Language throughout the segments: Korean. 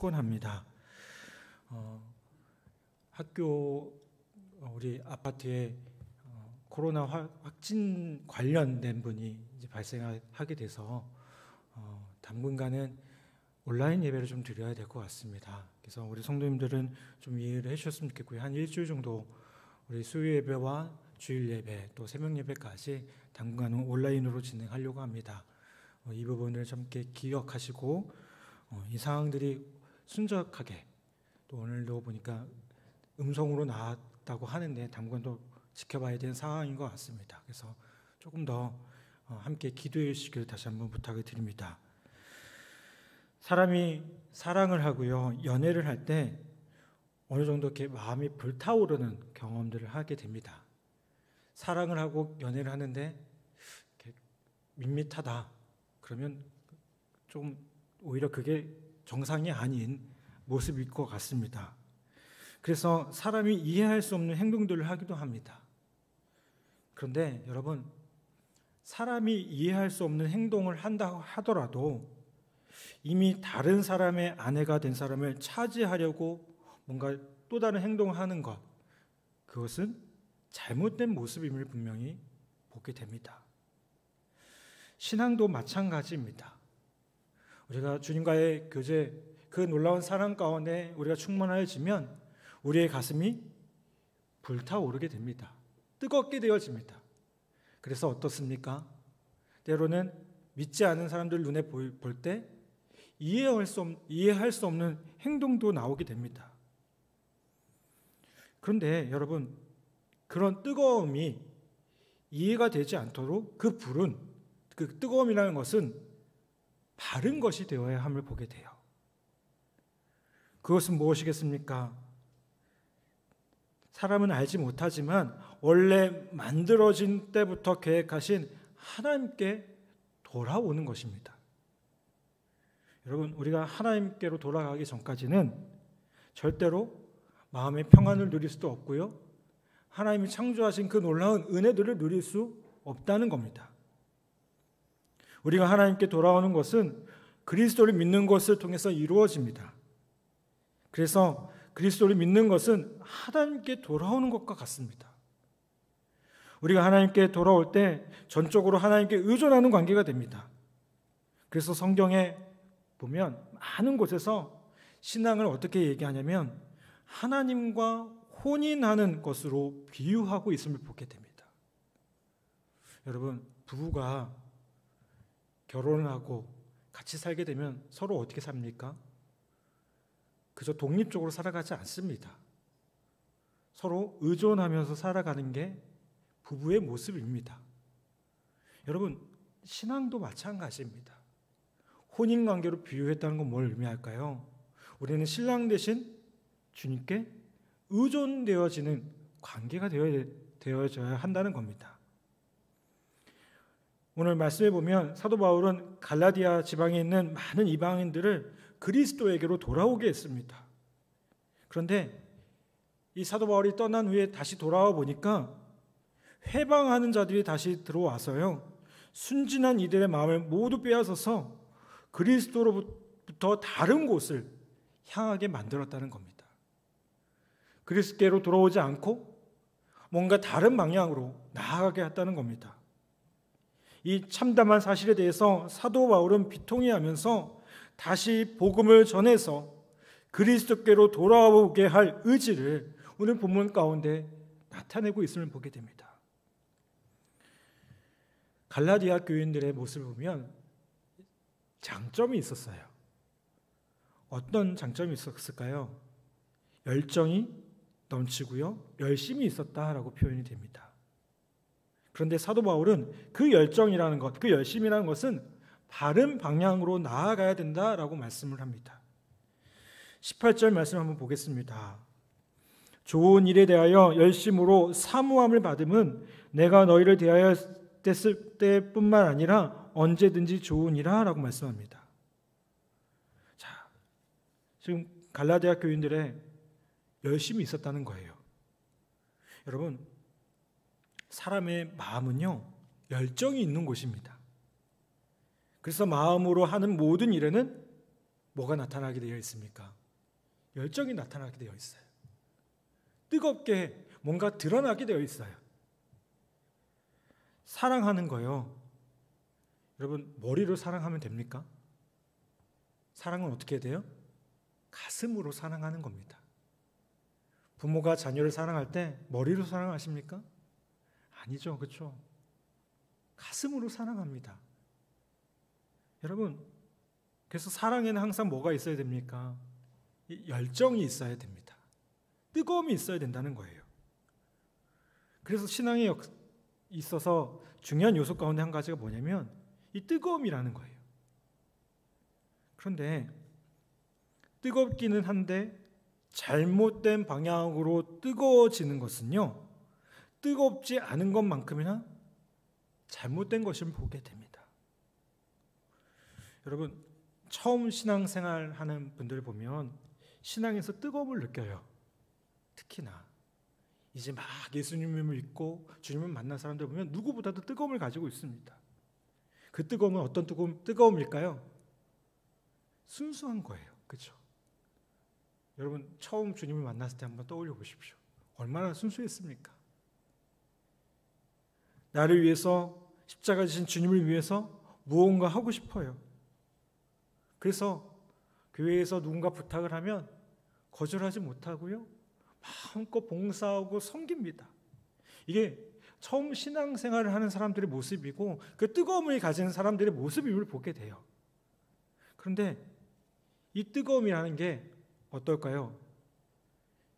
축원합니다. 학교 우리 아파트에 코로나 확진 관련된 분이 이제 발생하게 돼서 당분간은 온라인 예배를 좀 드려야 될 것 같습니다. 그래서 우리 성도님들은 좀 이해를 해주셨으면 좋겠고요. 한 일주일 정도 우리 수요 예배와 주일 예배 또 새벽 예배까지 당분간은 온라인으로 진행하려고 합니다. 이 부분을 좀 함께 기억하시고 이 상황들이 순적하게 또 오늘도 보니까 음성으로 나왔다고 하는데 당분간 또 지켜봐야 되는 상황인 것 같습니다. 그래서 조금 더 함께 기도해 주시기를 다시 한번 부탁을 드립니다. 사람이 사랑을 하고요, 연애를 할 때 어느 정도 이렇게 마음이 불타오르는 경험들을 하게 됩니다. 사랑을 하고 연애를 하는데 이렇게 밋밋하다. 그러면 좀 오히려 그게 정상이 아닌 모습일 것 같습니다. 그래서 사람이 이해할 수 없는 행동들을 하기도 합니다. 그런데 여러분, 사람이 이해할 수 없는 행동을 한다고 하더라도 이미 다른 사람의 아내가 된 사람을 차지하려고 뭔가 또 다른 행동을 하는 것, 그것은 잘못된 모습임을 분명히 보게 됩니다. 신앙도 마찬가지입니다. 우리가 주님과의 교제, 그 놀라운 사랑 가운데 우리가 충만해지면 우리의 가슴이 불타오르게 됩니다. 뜨겁게 되어집니다. 그래서 어떻습니까? 때로는 믿지 않은 사람들 눈에 볼 때 이해할 수 없는 행동도 나오게 됩니다. 그런데 여러분, 그런 뜨거움이 이해가 되지 않도록 그 불은, 그 뜨거움이라는 것은 바른 것이 되어야 함을 보게 돼요. 그것은 무엇이겠습니까? 사람은 알지 못하지만 원래 만들어진 때부터 계획하신 하나님께 돌아오는 것입니다. 여러분, 우리가 하나님께로 돌아가기 전까지는 절대로 마음의 평안을 누릴 수도 없고요, 하나님이 창조하신 그 놀라운 은혜들을 누릴 수 없다는 겁니다. 우리가 하나님께 돌아오는 것은 그리스도를 믿는 것을 통해서 이루어집니다. 그래서 그리스도를 믿는 것은 하나님께 돌아오는 것과 같습니다. 우리가 하나님께 돌아올 때 전적으로 하나님께 의존하는 관계가 됩니다. 그래서 성경에 보면 많은 곳에서 신앙을 어떻게 얘기하냐면 하나님과 혼인하는 것으로 비유하고 있음을 보게 됩니다. 여러분, 부부가 결혼을 하고 같이 살게 되면 서로 어떻게 삽니까? 그저 독립적으로 살아가지 않습니다. 서로 의존하면서 살아가는 게 부부의 모습입니다. 여러분, 신앙도 마찬가지입니다. 혼인관계로 비유했다는 건 뭘 의미할까요? 우리는 신랑 대신 주님께 의존되어지는 관계가 되어져야 한다는 겁니다. 오늘 말씀에 보면 사도 바울은 갈라디아 지방에 있는 많은 이방인들을 그리스도에게로 돌아오게 했습니다. 그런데 이 사도 바울이 떠난 후에 다시 돌아와 보니까 회방하는 자들이 다시 들어와서요, 순진한 이들의 마음을 모두 빼앗아서 그리스도로부터 다른 곳을 향하게 만들었다는 겁니다. 그리스도께로 돌아오지 않고 뭔가 다른 방향으로 나아가게 했다는 겁니다. 이 참담한 사실에 대해서 사도 바울은 비통해하면서 다시 복음을 전해서 그리스도께로 돌아오게 할 의지를 오늘 본문 가운데 나타내고 있음을 보게 됩니다. 갈라디아 교인들의 모습을 보면 장점이 있었어요. 어떤 장점이 있었을까요? 열정이 넘치고요, 열심이 있었다라고 표현이 됩니다. 그런데 사도 바울은 그 열정이라는 것, 그 열심이라는 것은 바른 방향으로 나아가야 된다라고 말씀을 합니다. 18절 말씀 한번 보겠습니다. 좋은 일에 대하여 열심으로 사모함을 받음은 내가 너희를 대하여 됐을 때뿐만 아니라 언제든지 좋으니라 라고 말씀합니다. 자, 지금 갈라디아 교인들의 열심이 있었다는 거예요. 여러분, 사람의 마음은요, 열정이 있는 곳입니다. 그래서 마음으로 하는 모든 일에는 뭐가 나타나게 되어 있습니까? 열정이 나타나게 되어 있어요. 뜨겁게 뭔가 드러나게 되어 있어요. 사랑하는 거요. 여러분, 머리로 사랑하면 됩니까? 사랑은 어떻게 돼요? 가슴으로 사랑하는 겁니다. 부모가 자녀를 사랑할 때 머리로 사랑하십니까? 아니죠. 그렇죠? 가슴으로 사랑합니다. 여러분, 그래서 사랑에는 항상 뭐가 있어야 됩니까? 열정이 있어야 됩니다. 뜨거움이 있어야 된다는 거예요. 그래서 신앙에 있어서 중요한 요소 가운데 한 가지가 뭐냐면 이 뜨거움이라는 거예요. 그런데 뜨겁기는 한데 잘못된 방향으로 뜨거워지는 것은요, 뜨겁지 않은 것만큼이나 잘못된 것을 보게 됩니다. 여러분, 처음 신앙생활 하는 분들 보면 신앙에서 뜨거움을 느껴요. 특히나 이제 막 예수님을 믿고 주님을 만난 사람들 보면 누구보다도 뜨거움을 가지고 있습니다. 그 뜨거움은 어떤 뜨거움일까요? 순수한 거예요. 그렇죠? 여러분, 처음 주님을 만났을 때 한번 떠올려 보십시오. 얼마나 순수했습니까? 나를 위해서 십자가 지신 주님을 위해서 무언가 하고 싶어요. 그래서 교회에서 누군가 부탁을 하면 거절하지 못하고요, 마음껏 봉사하고 섬깁니다. 이게 처음 신앙생활을 하는 사람들의 모습이고 그 뜨거움을 가진 사람들의 모습임을 보게 돼요. 그런데 이 뜨거움이라는 게 어떨까요?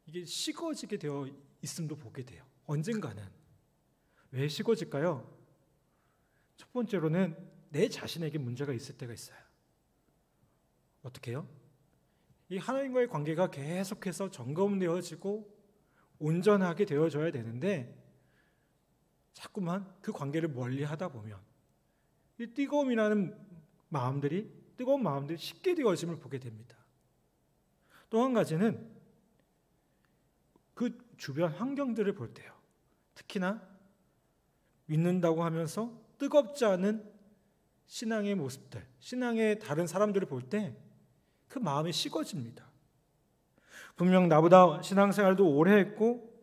이게 식어지게 되어 있음도 보게 돼요. 언젠가는. 왜 식어질까요? 첫 번째로는 내 자신에게 문제가 있을 때가 있어요. 어떻게 해요? 이 하나님과의 관계가 계속해서 점검되어지고 온전하게 되어져야 되는데 자꾸만 그 관계를 멀리 하다 보면 이 뜨거운 마음들이 식게 되어짐을 보게 됩니다. 또 한 가지는 그 주변 환경들을 볼 때요. 특히나 믿는다고 하면서 뜨겁지 않은 신앙의 모습들, 신앙의 다른 사람들을 볼 때 그 마음이 식어집니다. 분명 나보다 신앙생활도 오래 했고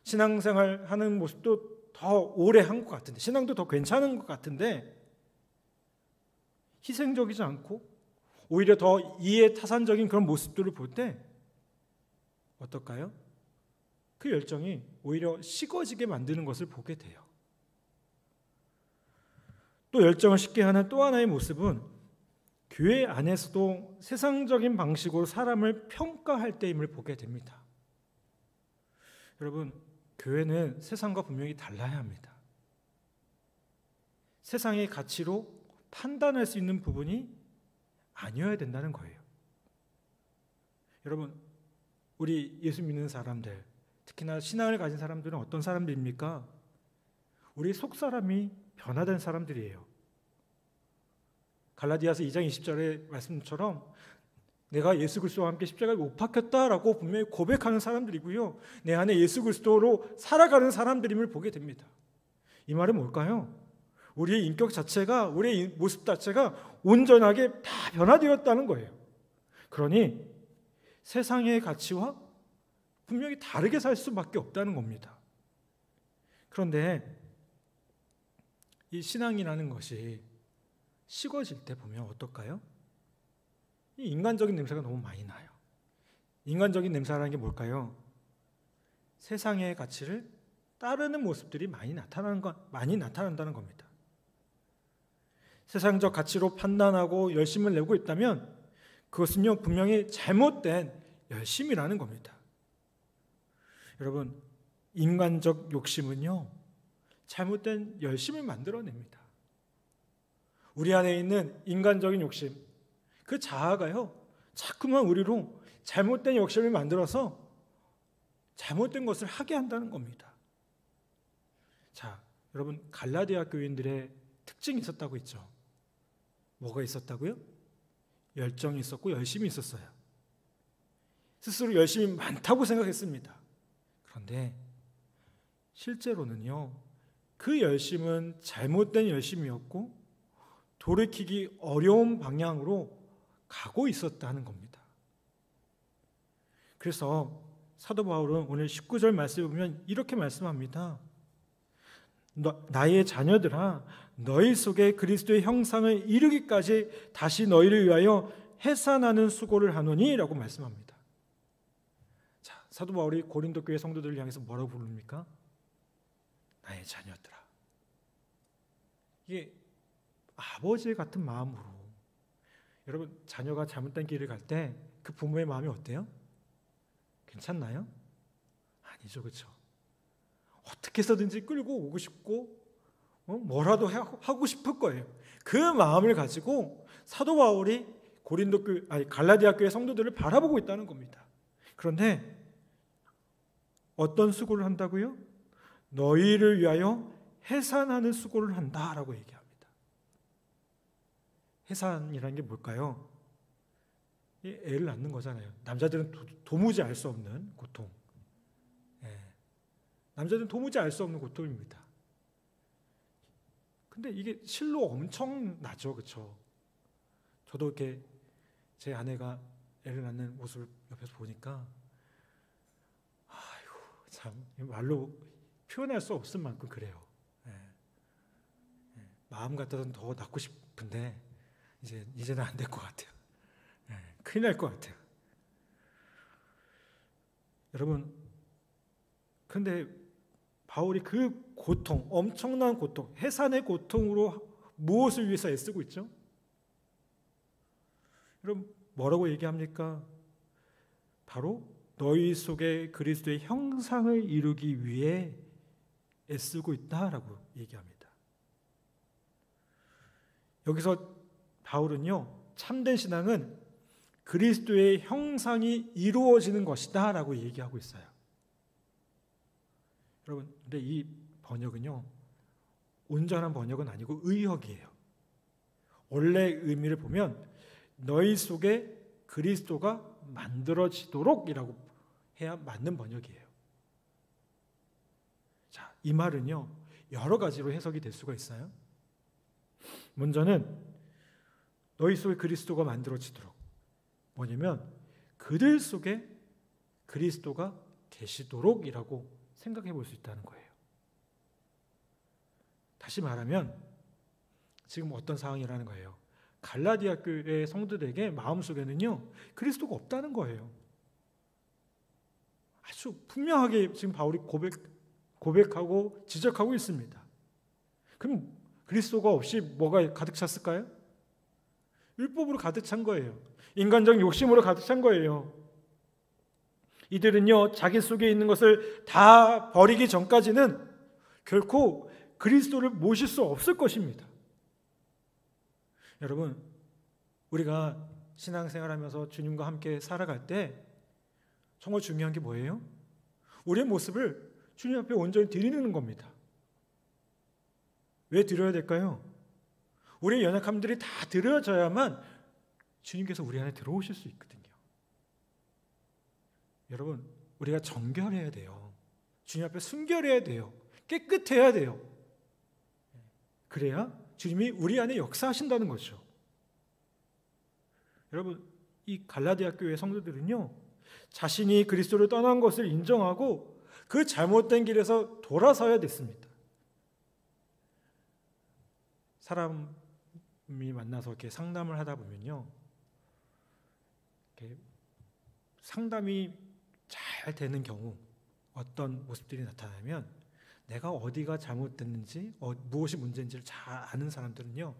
신앙생활하는 모습도 더 오래 한 것 같은데, 신앙도 더 괜찮은 것 같은데 희생적이지 않고 오히려 더 이해타산적인 그런 모습들을 볼 때 어떨까요? 그 열정이 오히려 식어지게 만드는 것을 보게 돼요. 또 열정을 식게 하는 또 하나의 모습은 교회 안에서도 세상적인 방식으로 사람을 평가할 때임을 보게 됩니다. 여러분, 교회는 세상과 분명히 달라야 합니다. 세상의 가치로 판단할 수 있는 부분이 아니어야 된다는 거예요. 여러분, 우리 예수 믿는 사람들, 특히나 신앙을 가진 사람들은 어떤 사람들입니까? 우리 속사람이 변화된 사람들이에요. 갈라디아서 2장 20절의 말씀처럼 내가 예수 그리스도와 함께 십자가에 못 박혔다라고 분명히 고백하는 사람들이고요, 내 안에 예수 그리스도로 살아가는 사람들임을 보게 됩니다. 이 말은 뭘까요? 우리의 인격 자체가, 우리의 모습 자체가 온전하게 다 변화되었다는 거예요. 그러니 세상의 가치와 분명히 다르게 살 수밖에 없다는 겁니다. 그런데 이 신앙이라는 것이 식어질 때 보면 어떨까요? 이 인간적인 냄새가 너무 많이 나요. 인간적인 냄새라는 게 뭘까요? 세상의 가치를 따르는 모습들이 많이 나타난다는 겁니다. 세상적 가치로 판단하고 열심을 내고 있다면 그것은요, 분명히 잘못된 열심이라는 겁니다. 여러분, 인간적 욕심은요, 잘못된 열심을 만들어냅니다. 우리 안에 있는 인간적인 욕심, 그 자아가요, 자꾸만 우리로 잘못된 욕심을 만들어서 잘못된 것을 하게 한다는 겁니다. 자, 여러분, 갈라디아 교인들의 특징이 있었다고 했죠. 뭐가 있었다고요? 열정이 있었고 열심이 있었어요. 스스로 열심이 많다고 생각했습니다. 그런데 실제로는요, 그 열심은 잘못된 열심이었고 돌이키기 어려운 방향으로 가고 있었다는 겁니다. 그래서 사도 바울은 오늘 19절 말씀을 보면 이렇게 말씀합니다. 나의 자녀들아, 너희 속에 그리스도의 형상을 이루기까지 다시 너희를 위하여 해산하는 수고를 하노니 라고 말씀합니다. 자, 사도 바울이 고린도 교회 성도들을 향해서 뭐라고 부릅니까? 나의 자녀들아. 이게 아버지 같은 마음으로, 여러분 자녀가 잘못된 길을 갈 때 그 부모의 마음이 어때요? 괜찮나요? 아니죠, 그렇죠? 어떻게 해서든지 끌고 오고 싶고 뭐라도 하고 싶을 거예요. 그 마음을 가지고 사도 바울이 갈라디아 교회 성도들을 바라보고 있다는 겁니다. 그런데 어떤 수고를 한다고요? 너희를 위하여 해산하는 수고를 한다라고 얘기합니다. 해산이라는 게 뭘까요? 애를 낳는 거잖아요. 남자들은 도무지 알 수 없는 고통. 남자들은 도무지 알 수 없는 고통입니다. 근데 이게 실로 엄청나죠, 그렇죠? 저도 이렇게 제 아내가 애를 낳는 모습을 옆에서 보니까, 아이고 참 말로 표현할 수 없을 만큼 그래요. 마음 같아서는 더 낳고 싶은데 이제는 안 될 것 같아요. 큰일 날 것 같아요. 여러분, 근데 바울이 그 고통, 엄청난 고통, 해산의 고통으로 무엇을 위해서 애쓰고 있죠? 여러분, 뭐라고 얘기합니까? 바로 너희 속에 그리스도의 형상을 이루기 위해 애쓰고 있다라고 얘기합니다. 여기서 바울은요, 참된 신앙은 그리스도의 형상이 이루어지는 것이다 라고 얘기하고 있어요. 여러분, 근데 이 번역은요, 온전한 번역은 아니고 의역이에요. 원래 의미를 보면 너희 속에 그리스도가 만들어지도록 이라고 해야 맞는 번역이에요. 자, 이 말은요, 여러 가지로 해석이 될 수가 있어요. 먼저는 너희 속에 그리스도가 만들어지도록, 뭐냐면 그들 속에 그리스도가 계시도록이라고 생각해 볼 수 있다는 거예요. 다시 말하면 지금 어떤 상황이라는 거예요. 갈라디아 교회 성도들에게 마음속에는요, 그리스도가 없다는 거예요. 아주 분명하게 지금 바울이 고백하고 지적하고 있습니다. 그럼 그리스도가 없이 뭐가 가득 찼을까요? 율법으로 가득 찬 거예요. 인간적 욕심으로 가득 찬 거예요. 이들은요, 자기 속에 있는 것을 다 버리기 전까지는 결코 그리스도를 모실 수 없을 것입니다. 여러분, 우리가 신앙생활하면서 주님과 함께 살아갈 때 정말 중요한 게 뭐예요? 우리의 모습을 주님 앞에 온전히 드리는 겁니다. 왜 드려야 될까요? 우리의 연약함들이 다 드려져야만 주님께서 우리 안에 들어오실 수 있거든요. 여러분, 우리가 정결해야 돼요. 주님 앞에 순결해야 돼요. 깨끗해야 돼요. 그래야 주님이 우리 안에 역사하신다는 거죠. 여러분, 이 갈라디아 교회 성도들은요, 자신이 그리스도를 떠난 것을 인정하고 그 잘못된 길에서 돌아서야 됐습니다. 사람이 만나서 이렇게 상담을 하다 보면요, 이렇게 상담이 잘 되는 경우 어떤 모습들이 나타나면 내가 어디가 잘못됐는지 무엇이 문제인지를 잘 아는 사람들은요,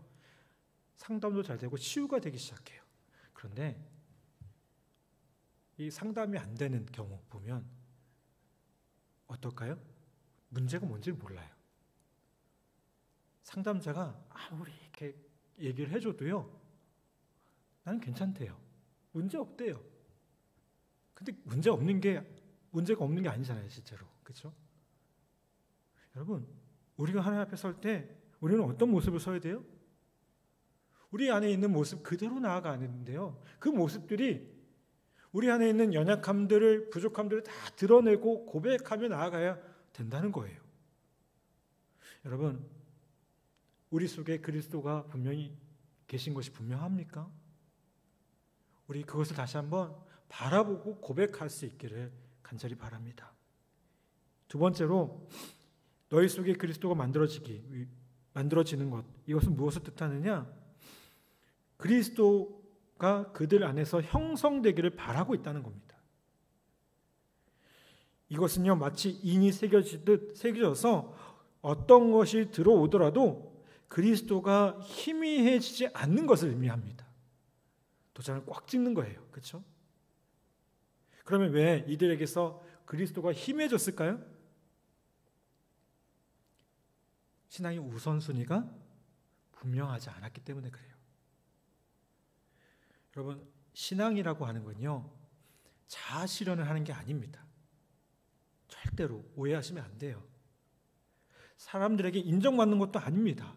상담도 잘 되고 치유가 되기 시작해요. 그런데 이 상담이 안 되는 경우 보면 어떨까요? 문제가 뭔지를 몰라요. 상담자가 아무리 이렇게 얘기를 해줘도요, 나는 괜찮대요. 문제 없대요. 근데 문제가 없는 게 아니잖아요, 실제로. 그렇죠? 여러분, 우리가 하나님 앞에 설 때 우리는 어떤 모습을 서야 돼요? 우리 안에 있는 모습 그대로 나아가는데요, 그 모습들이 우리 안에 있는 연약함들을, 부족함들을 다 드러내고 고백하며 나아가야 된다는 거예요. 여러분, 우리 속에 그리스도가 분명히 계신 것이 분명합니까? 우리 그것을 다시 한번 바라보고 고백할 수 있기를 간절히 바랍니다. 두 번째로 너희 속에 그리스도가 만들어지는 것, 이것은 무엇을 뜻하느냐? 그리스도가 그들 안에서 형성되기를 바라고 있다는 겁니다. 이것은요, 마치 인이 새겨져서 어떤 것이 들어오더라도 그리스도가 희미해지지 않는 것을 의미합니다. 도장을 꽉 찍는 거예요. 그렇죠? 그러면 왜 이들에게서 그리스도가 희미해졌을까요? 신앙의 우선순위가 분명하지 않았기 때문에 그래요. 여러분, 신앙이라고 하는 건요, 자아 실현을 하는 게 아닙니다. 절대로 오해하시면 안 돼요. 사람들에게 인정받는 것도 아닙니다.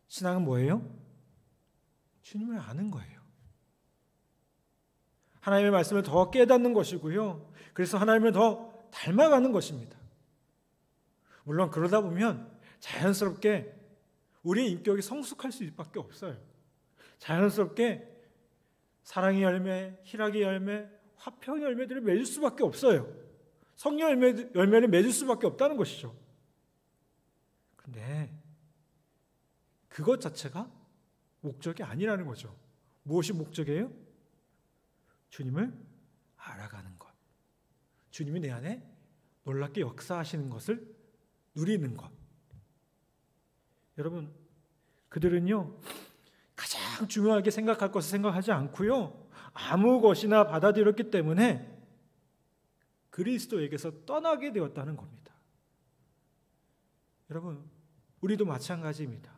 신앙은 뭐예요? 주님을 아는 거예요. 하나님의 말씀을 더 깨닫는 것이고요. 그래서 하나님을 더 닮아가는 것입니다. 물론 그러다 보면 자연스럽게 우리의 인격이 성숙할 수밖에 없어요. 자연스럽게 사랑의 열매, 희락의 열매, 화평의 열매들을 맺을 수밖에 없어요. 성령의 열매를 맺을 수밖에 없다는 것이죠. 그런데 그것 자체가 목적이 아니라는 거죠. 무엇이 목적이에요? 주님을 알아가는 것. 주님이 내 안에 놀랍게 역사하시는 것을 누리는 것. 여러분, 그들은요, 가장 중요하게 생각할 것을 생각하지 않고요, 아무 것이나 받아들였기 때문에 그리스도에게서 떠나게 되었다는 겁니다. 여러분, 우리도 마찬가지입니다.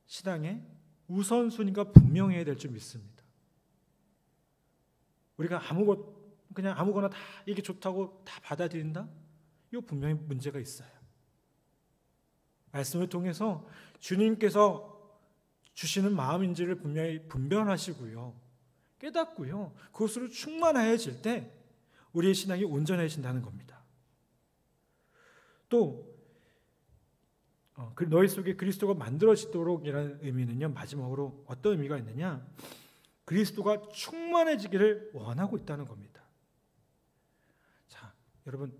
신앙의 우선순위가 분명해야 될 줄 믿습니다. 우리가 그냥 아무거나 다 이게 좋다고 다 받아들인다? 이거 분명히 문제가 있어요. 말씀을 통해서 주님께서 주시는 마음인지를 분명히 분별하시고요, 깨닫고요, 그것으로 충만해질 때 우리의 신앙이 온전해진다는 겁니다. 또 너희 속에 그리스도가 만들어지도록이라는 의미는요, 마지막으로 어떤 의미가 있느냐? 그리스도가 충만해지기를 원하고 있다는 겁니다. 자, 여러분,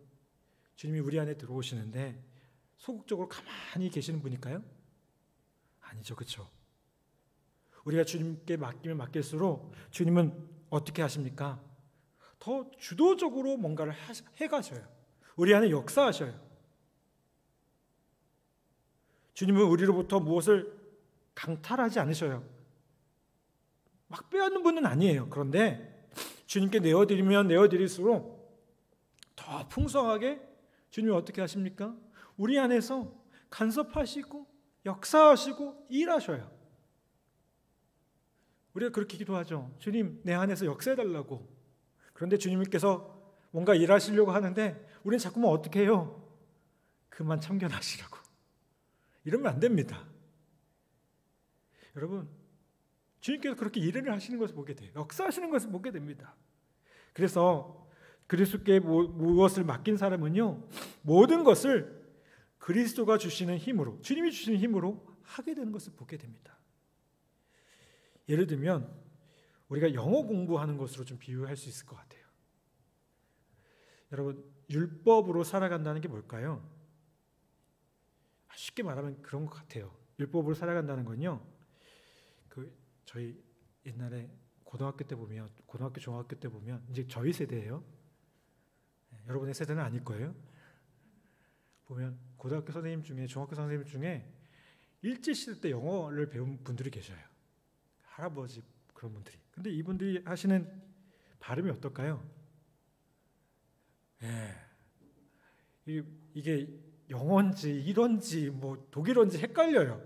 주님이 우리 안에 들어오시는데 소극적으로 가만히 계시는 분일까요? 아니죠, 그렇죠? 우리가 주님께 맡기면 맡길수록 주님은 어떻게 하십니까? 더 주도적으로 뭔가를 해가셔요. 우리 안에 역사하셔요. 주님은 우리로부터 무엇을 강탈하지 않으셔요. 막 빼앗는 분은 아니에요. 그런데 주님께 내어드리면 내어드릴수록 더 풍성하게 주님이 어떻게 하십니까? 우리 안에서 간섭하시고 역사하시고 일하셔요. 우리가 그렇게 기도하죠. 주님, 내 안에서 역사해달라고. 그런데 주님께서 뭔가 일하시려고 하는데 우리는 자꾸만 어떻게 해요? 그만 참견하시라고. 이러면 안 됩니다. 여러분, 주님께서 그렇게 일을 하시는 것을 보게 돼요. 역사하시는 것을 보게 됩니다. 그래서 그리스도께 무엇을 맡긴 사람은요, 모든 것을 그리스도가 주시는 힘으로, 주님이 주시는 힘으로 하게 되는 것을 보게 됩니다. 예를 들면 우리가 영어 공부하는 것으로 좀 비유할 수 있을 것 같아요. 여러분, 율법으로 살아간다는 게 뭘까요? 쉽게 말하면 그런 것 같아요. 율법으로 살아간다는 건요, 저희 옛날에 고등학교 때 보면, 고등학교 중학교 때 보면, 이제 저희 세대예요. 여러분의 세대는 아닐 거예요. 보면 고등학교 선생님 중에, 중학교 선생님 중에 일제시대 때 영어를 배운 분들이 계셔요. 할아버지 그런 분들이. 근데 이분들이 하시는 발음이 어떨까요? 이게 영어인지 이런지 뭐 독일어인지 헷갈려요.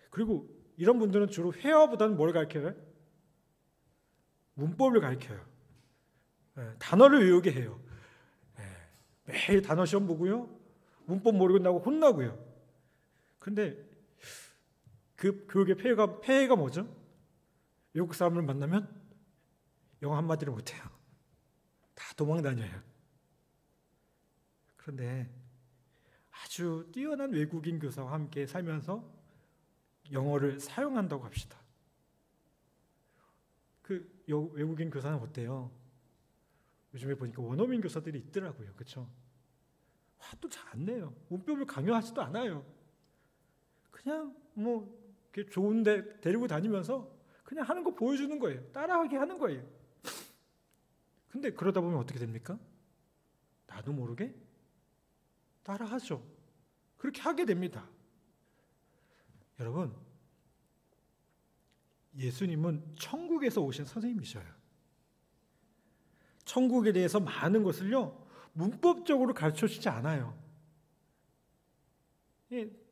그리고 이런 분들은 주로 회화보다는 뭘 가르쳐요? 문법을 가르쳐요. 단어를 외우게 해요. 매일 단어 시험 보고요, 문법 모르고 나고 혼나고요. 그런데 그 교육의 폐해가 뭐죠? 외국 사람을 만나면 영어 한마디를 못해요. 다 도망 다녀요. 그런데 아주 뛰어난 외국인 교사와 함께 살면서 영어를 사용한다고 합시다. 외국인 교사는 어때요? 요즘에 보니까 원어민 교사들이 있더라고요. 그렇죠? 화도 잘 안 내요. 문법을 강요하지도 않아요. 그냥 뭐 좋은데 데리고 다니면서 그냥 하는 거 보여주는 거예요. 따라하게 하는 거예요. 근데 그러다 보면 어떻게 됩니까? 나도 모르게 따라하죠. 그렇게 하게 됩니다. 여러분, 예수님은 천국에서 오신 선생님이셔요. 천국에 대해서 많은 것을요, 문법적으로 가르쳐 주지 않아요.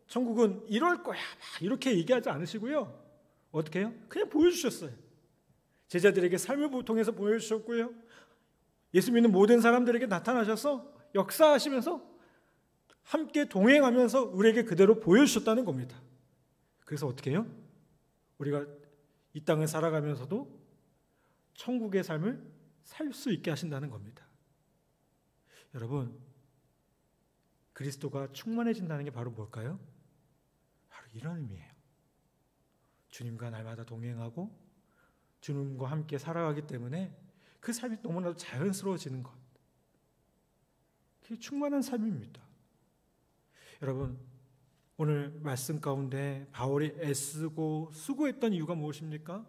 천국은 이럴 거야, 막 이렇게 얘기하지 않으시고요. 어떻게 해요? 그냥 보여주셨어요. 제자들에게 삶을 통해서 보여주셨고요. 예수 믿는 모든 사람들에게 나타나셔서 역사하시면서 함께 동행하면서 우리에게 그대로 보여주셨다는 겁니다. 그래서 어떻게 해요? 우리가 이 땅을 살아가면서도 천국의 삶을 살 수 있게 하신다는 겁니다. 여러분, 그리스도가 충만해진다는 게 바로 뭘까요? 바로 이런 의미예요. 주님과 날마다 동행하고 주님과 함께 살아가기 때문에 그 삶이 너무나도 자연스러워지는 것. 그게 충만한 삶입니다. 여러분, 오늘 말씀 가운데 바울이 애쓰고 수고했던 이유가 무엇입니까?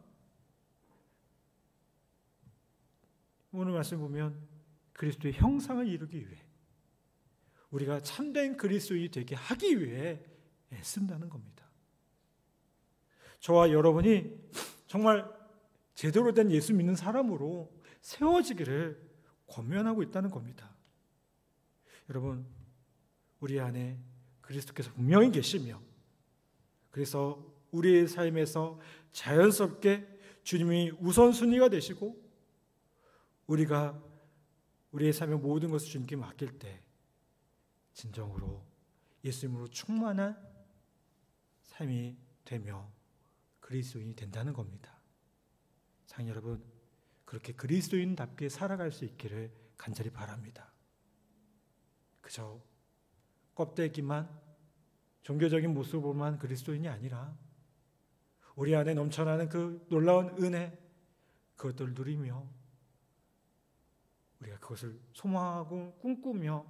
오늘 말씀 보면 그리스도의 형상을 이루기 위해, 우리가 참된 그리스도인이 되게 하기 위해 애쓴다는 겁니다. 저와 여러분이 정말 제대로 된 예수 믿는 사람으로 세워지기를 권면하고 있다는 겁니다. 여러분, 우리 안에 그리스도께서 분명히 계시며, 그래서 우리의 삶에서 자연스럽게 주님이 우선순위가 되시고, 우리가 우리의 삶의 모든 것을 주님께 맡길 때 진정으로 예수님으로 충만한 삶이 되며 그리스도인이 된다는 겁니다. 사랑하는 여러분, 그렇게 그리스도인답게 살아갈 수 있기를 간절히 바랍니다. 그저 껍데기만, 종교적인 모습으로만 그리스도인이 아니라 우리 안에 넘쳐나는 그 놀라운 은혜, 그것들을 누리며 우리가 그것을 소망하고 꿈꾸며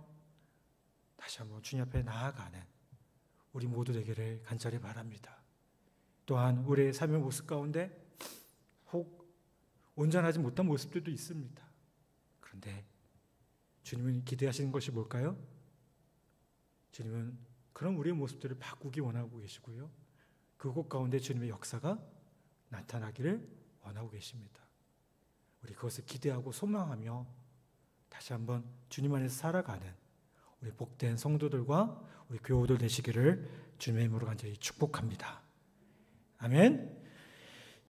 다시 한번 주님 앞에 나아가는 우리 모두 되기를 간절히 바랍니다. 또한 우리의 삶의 모습 가운데 혹 온전하지 못한 모습들도 있습니다. 그런데 주님은 기대하시는 것이 뭘까요? 주님은 그런 우리의 모습들을 바꾸기 원하고 계시고요. 그곳 가운데 주님의 역사가 나타나기를 원하고 계십니다. 우리 그것을 기대하고 소망하며 다시 한번 주님 안에서 살아가는 우리 복된 성도들과 우리 교우들 되시기를 주님의 이름으로 간절히 축복합니다. 아멘.